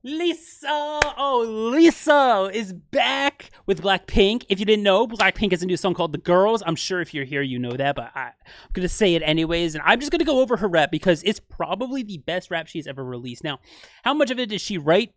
Lisa! Oh, Lisa is back with Blackpink. If you didn't know, Blackpink has a new song called The Girls. I'm sure if you're here, you know that, but I'm going to say it anyways. And I'm just going to go over her rap because it's probably the best rap she's ever released. Now, how much of it did she write?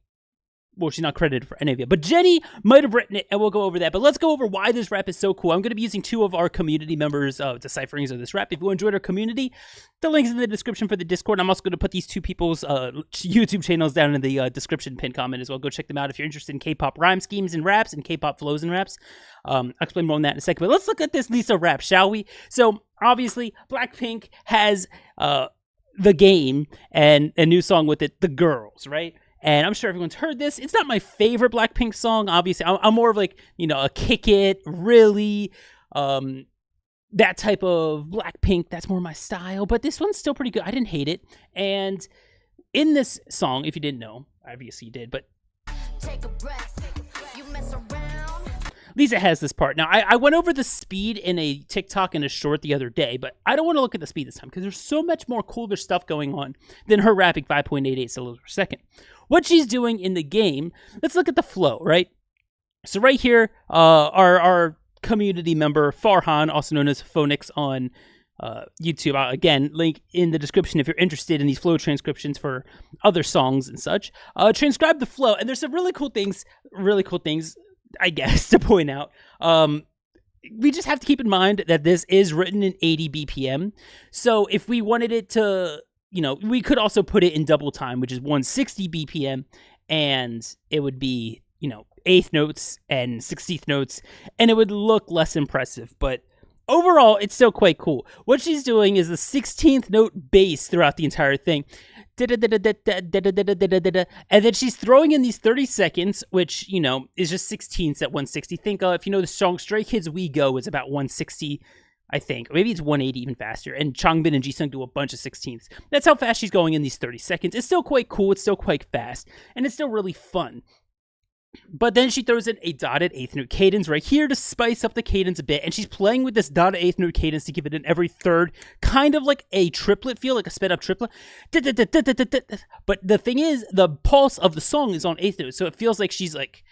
Well, she's not credited for any of it, but Jenny might have written it, and we'll go over that. But let's go over why this rap is so cool. I'm going to be using two of our community members' decipherings of this rap. If you enjoyed our community, the link's in the description for the Discord. I'm also going to put these two people's YouTube channels down in the description pin comment as well. Go check them out if you're interested in K-pop rhyme schemes and raps and K-pop flows and raps. I'll explain more on that in a second, but let's look at this Lisa rap, shall we? So, obviously, Blackpink has The Game and a new song with it, The Girls, right? And I'm sure everyone's heard this. It's not my favorite Blackpink song. Obviously, I'm more of like, a kick it, really, that type of Blackpink. That's more my style. But this one's still pretty good. I didn't hate it. And in this song, if you didn't know, obviously you did, but take a breath. You mess around. Lisa has this part. Now, I went over the speed in a TikTok and a short the other day, but I don't want to look at the speed this time because there's so much more cooler stuff going on than her rapping 5.88 syllables per second. What she's doing in the game, let's look at the flow, right? So right here, our community member, Farhan, also known as Phonix on YouTube. Again, link in the description if you're interested in these flow transcriptions for other songs and such. Transcribe the flow, and there's some really cool things, I guess, to point out. We just have to keep in mind that this is written in 80 BPM. So if we wanted it to, we could also put it in double time, which is 160 BPM, and it would be, eighth notes and 16th notes, and it would look less impressive. But overall, it's still quite cool. What she's doing is the 16th note bass throughout the entire thing. And then she's throwing in these 30 seconds, which, is just 16ths at 160. Think if you know the song Stray Kids We Go is about 160, I think. Maybe it's 180 even faster. And Changbin and Jisung do a bunch of 16ths. That's how fast she's going in these 30 seconds. It's still quite cool. It's still quite fast. And it's still really fun. But then she throws in a dotted eighth note cadence right here to spice up the cadence a bit. And she's playing with this dotted eighth note cadence to give it an every third, kind of like a triplet feel, like a sped up triplet. But the thing is, the pulse of the song is on eighth note. So it feels like she's like,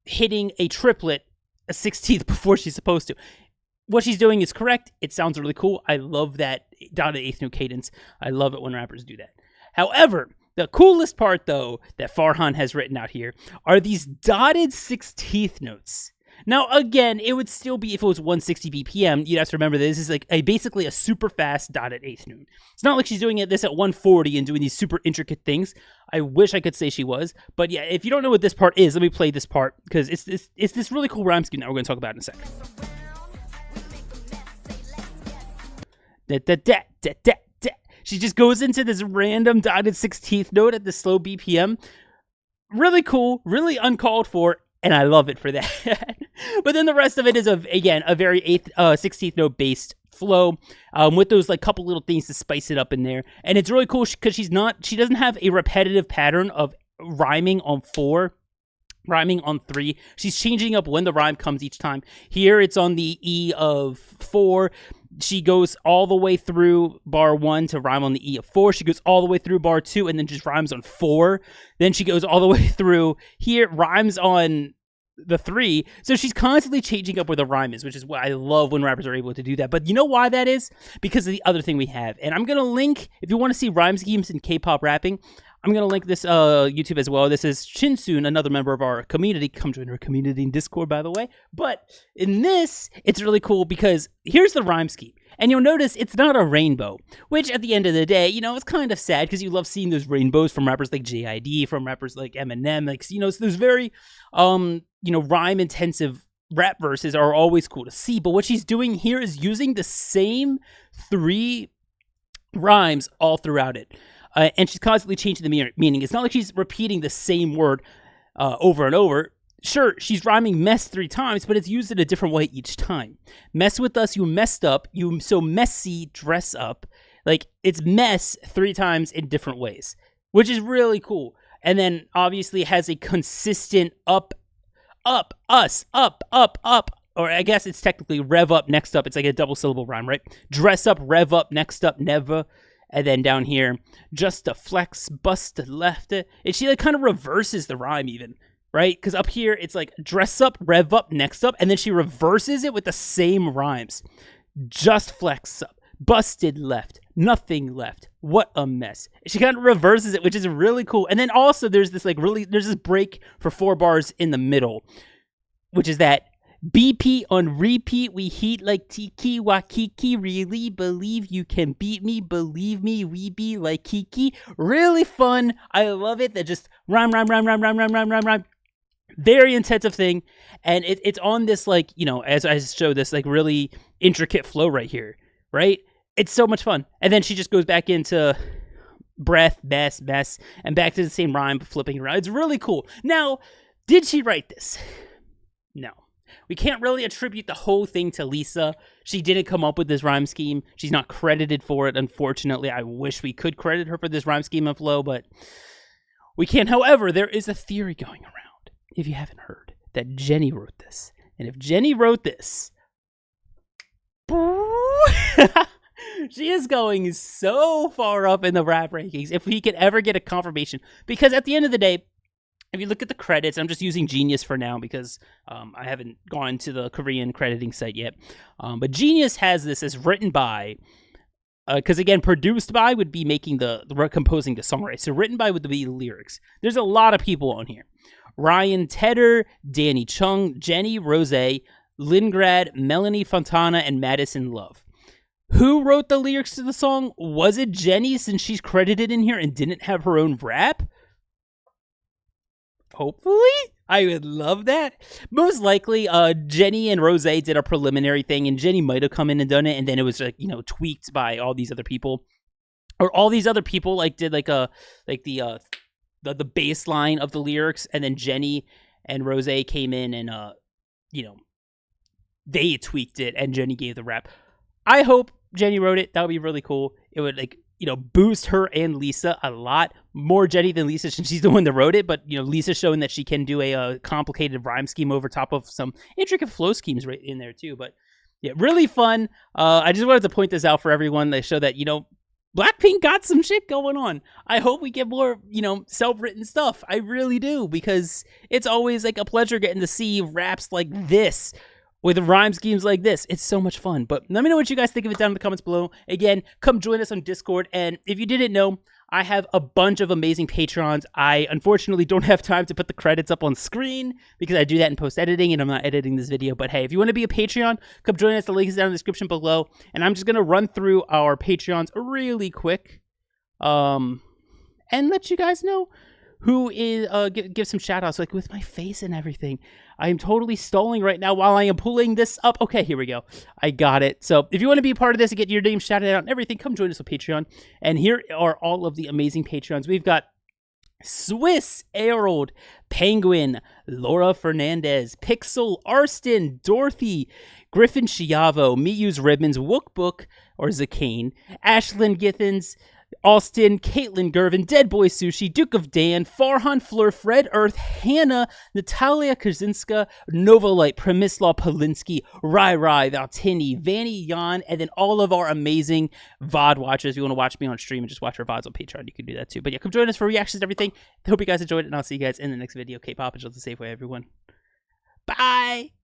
hitting a triplet a 16th before she's supposed to. What she's doing is correct. It sounds really cool. I love that dotted eighth note cadence. I love it when rappers do that. However, the coolest part, though, that Farhan has written out here are these dotted 16th notes. Now, again, it would still be, if it was 160 BPM, you'd have to remember that this is like basically a super fast dotted eighth note. It's not like she's doing this at 140 and doing these super intricate things. I wish I could say she was. But yeah, if you don't know what this part is, let me play this part, because it's this really cool rhyme scheme that we're going to talk about in a second. She just goes into this random dotted 16th note at the slow BPM. Really cool, really uncalled for, and I love it for that. But then the rest of it is, again, a very 16th note based flow with those like couple little things to spice it up in there. And it's really cool because she doesn't have a repetitive pattern of rhyming on 4, rhyming on 3. She's changing up when the rhyme comes each time. Here it's on the E of 4. She goes all the way through bar 1 to rhyme on the E of 4. She goes all the way through bar 2 and then just rhymes on 4. Then she goes all the way through here, rhymes on the 3. So she's constantly changing up where the rhyme is, which is what I love when rappers are able to do that. But you know why that is? Because of the other thing we have. And I'm going to link, if you want to see rhyme schemes in K-pop rapping, I'm going to link this YouTube as well. This is Shinsoon, another member of our community. Come join our community in Discord, by the way. But in this, it's really cool because here's the rhyme scheme. And you'll notice it's not a rainbow, which at the end of the day, it's kind of sad because you love seeing those rainbows from rappers like JID, from rappers like Eminem. Like, so those very, rhyme-intensive rap verses are always cool to see. But what she's doing here is using the same 3 rhymes all throughout it. And she's constantly changing the meaning. It's not like she's repeating the same word over and over. Sure, she's rhyming mess 3 times, but it's used in a different way each time. Mess with us, you messed up. You so messy, dress up. Like, it's mess 3 times in different ways, which is really cool. And then, obviously, it has a consistent up, us, up. Or I guess it's technically rev up, next up. It's like a double syllable rhyme, right? Dress up, rev up, next up, never. And then down here, just a flex, bust to left. And she like kind of reverses the rhyme even, right? Because up here, it's like dress up, rev up, next up. And then she reverses it with the same rhymes. Just flex up, busted left, nothing left. What a mess. She kind of reverses it, which is really cool. And then also there's this break for 4 bars in the middle, which is that BP on repeat, we heat like Tiki Wakiki. Really believe you can beat me. Believe me, we be like Kiki. Really fun. I love it. That just rhyme. Very intensive thing. And it's on this, like, you know, as I show this, like, really intricate flow right here, right? It's so much fun. And then she just goes back into breath, mess, and back to the same rhyme, but flipping around. It's really cool. Now, did she write this? No. We can't really attribute the whole thing to Lisa. She didn't come up with this rhyme scheme. She's not credited for it, unfortunately. I wish we could credit her for this rhyme scheme and flow, but we can't. However, there is a theory going around, if you haven't heard, that Jenny wrote this. And if Jenny wrote this, she is going so far up in the rap rankings if we could ever get a confirmation. Because at the end of the day, if you look at the credits, I'm just using Genius for now because I haven't gone to the Korean crediting site yet. But Genius has this as written by, because again, produced by would be making composing the song, right? So written by would be the lyrics. There's a lot of people on here. Ryan Tedder, Danny Chung, Jenny Rose, Lingrad, Melanie Fontana, and Madison Love. Who wrote the lyrics to the song? Was it Jenny, since she's credited in here and didn't have her own rap? Hopefully. I would love that. Most likely, Jenny and Rose did a preliminary thing, and Jenny might have come in and done it, and then it was, like, you know, tweaked by all these other people. Or all these other people, like, did, like, the baseline of the lyrics, and then Jenny and Rose came in and, you know, they tweaked it, and Jenny gave the rap. I hope Jenny wrote it. That would be really cool. It would, like, you know, boost her and Lisa a lot. More Jenny than Lisa, since she's the one that wrote it. But, you know, Lisa's showing that she can do a complicated rhyme scheme over top of some intricate flow schemes right in there too. But yeah, really fun. I just wanted to point this out for everyone. They show that, you know, Blackpink got some shit going on. I hope we get more, you know, self-written stuff. I really do, because it's always like a pleasure getting to see raps like this with rhyme schemes like this. It's so much fun. But let me know what you guys think of it down in the comments below. Again, come join us on Discord. And if you didn't know, I have a bunch of amazing Patreons. I unfortunately don't have time to put the credits up on screen because I do that in post-editing and I'm not editing this video. But hey, if you want to be a Patreon, come join us. The link is down in the description below. And I'm just going to run through our Patreons really quick and let you guys know who is, give some shout outs, like with my face and everything. I am totally stalling right now while I am pulling this up. Okay, here we go. I got it. So if you want to be a part of this and get your name shouted out and everything, come join us on Patreon. And here are all of the amazing Patreons. We've got Swiss Harold, Penguin, Laura Fernandez, Pixel, Arston, Dorothy, Griffin Chiavo, Miyu's Ribbons, Wookbook, or Zakane, Ashlyn Githens, Austin, Caitlin Gervin, Dead Boy Sushi, Duke of Dan, Farhan Fleur, Fred Earth, Hannah, Natalia Kaczynska, Novolite, Przemysław Polinsky, Rai Valtini, Vanny Yan, and then all of our amazing VOD watchers. If you want to watch me on stream and just watch our VODs on Patreon, you can do that too. But yeah, come join us for reactions to everything. I hope you guys enjoyed it, and I'll see you guys in the next video. Kpop, enjoy the safe way, everyone. Bye!